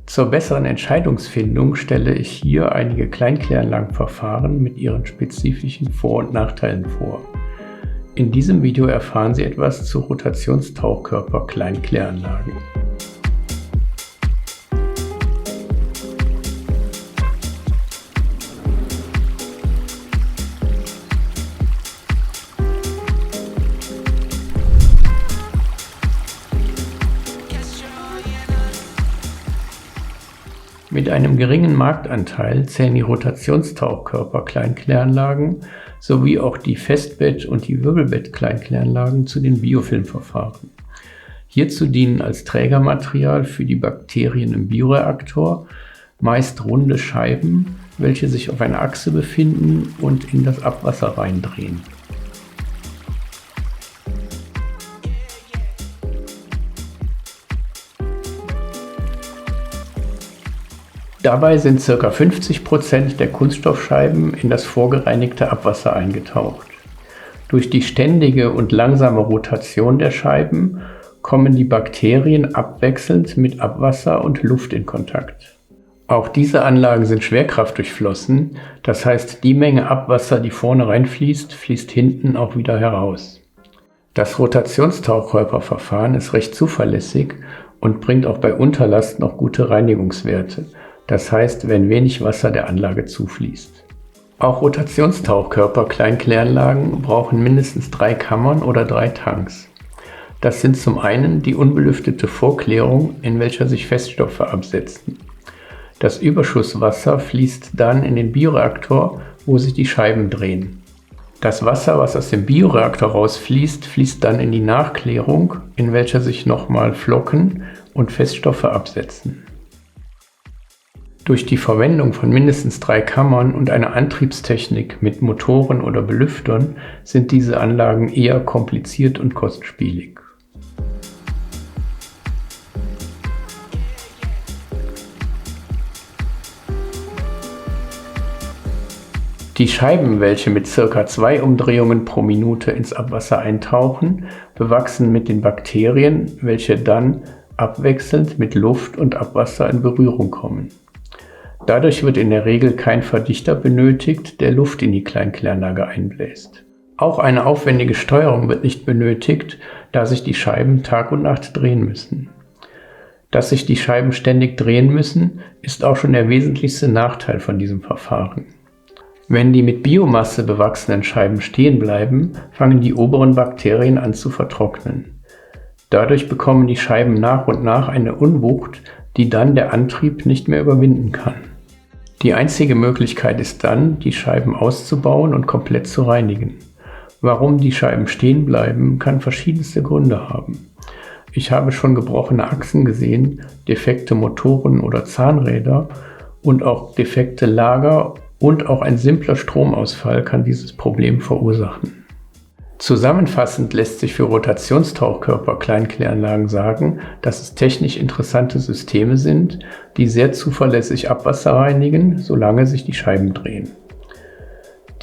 Zur besseren Entscheidungsfindung stelle ich hier einige Kleinkläranlagenverfahren mit ihren spezifischen Vor- und Nachteilen vor. In diesem Video erfahren Sie etwas zu Rotationstauchkörper-Kleinkläranlagen. Mit einem geringen Marktanteil zählen die Rotationstauchkörper-Kleinkläranlagen sowie auch die Festbett- und die Wirbelbett-Kleinkläranlagen zu den Biofilmverfahren. Hierzu dienen als Trägermaterial für die Bakterien im Bioreaktor meist runde Scheiben, welche sich auf einer Achse befinden und in das Abwasser reindrehen. Dabei sind ca. 50% der Kunststoffscheiben in das vorgereinigte Abwasser eingetaucht. Durch die ständige und langsame Rotation der Scheiben kommen die Bakterien abwechselnd mit Abwasser und Luft in Kontakt. Auch diese Anlagen sind schwerkraftdurchflossen, das heißt, die Menge Abwasser, die vorne reinfließt, fließt hinten auch wieder heraus. Das Rotationstauchkörperverfahren ist recht zuverlässig und bringt auch bei Unterlast noch gute Reinigungswerte. Das heißt, wenn wenig Wasser der Anlage zufließt. Auch Rotationstauchkörper-Kleinkläranlagen brauchen mindestens 3 Kammern oder 3 Tanks. Das sind zum einen die unbelüftete Vorklärung, in welcher sich Feststoffe absetzen. Das Überschusswasser fließt dann in den Bioreaktor, wo sich die Scheiben drehen. Das Wasser, was aus dem Bioreaktor rausfließt, fließt dann in die Nachklärung, in welcher sich nochmal Flocken und Feststoffe absetzen. Durch die Verwendung von mindestens 3 Kammern und einer Antriebstechnik mit Motoren oder Belüftern sind diese Anlagen eher kompliziert und kostspielig. Die Scheiben, welche mit ca. 2 Umdrehungen pro Minute ins Abwasser eintauchen, bewachsen mit den Bakterien, welche dann abwechselnd mit Luft und Abwasser in Berührung kommen. Dadurch wird in der Regel kein Verdichter benötigt, der Luft in die Kleinkläranlage einbläst. Auch eine aufwendige Steuerung wird nicht benötigt, da sich die Scheiben Tag und Nacht drehen müssen. Dass sich die Scheiben ständig drehen müssen, ist auch schon der wesentlichste Nachteil von diesem Verfahren. Wenn die mit Biomasse bewachsenen Scheiben stehen bleiben, fangen die oberen Bakterien an zu vertrocknen. Dadurch bekommen die Scheiben nach und nach eine Unwucht, die dann der Antrieb nicht mehr überwinden kann. Die einzige Möglichkeit ist dann, die Scheiben auszubauen und komplett zu reinigen. Warum die Scheiben stehen bleiben, kann verschiedenste Gründe haben. Ich habe schon gebrochene Achsen gesehen, defekte Motoren oder Zahnräder und auch defekte Lager und auch ein simpler Stromausfall kann dieses Problem verursachen. Zusammenfassend lässt sich für Rotationstauchkörper-Kleinkläranlagen sagen, dass es technisch interessante Systeme sind, die sehr zuverlässig Abwasser reinigen, solange sich die Scheiben drehen.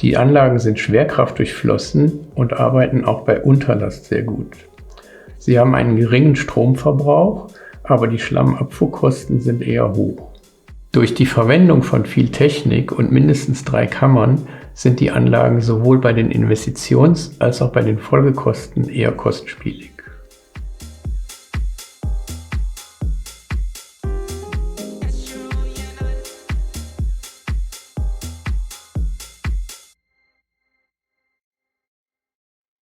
Die Anlagen sind schwerkraftdurchflossen und arbeiten auch bei Unterlast sehr gut. Sie haben einen geringen Stromverbrauch, aber die Schlammabfuhrkosten sind eher hoch. Durch die Verwendung von viel Technik und mindestens 3 Kammern sind die Anlagen sowohl bei den Investitions- als auch bei den Folgekosten eher kostspielig.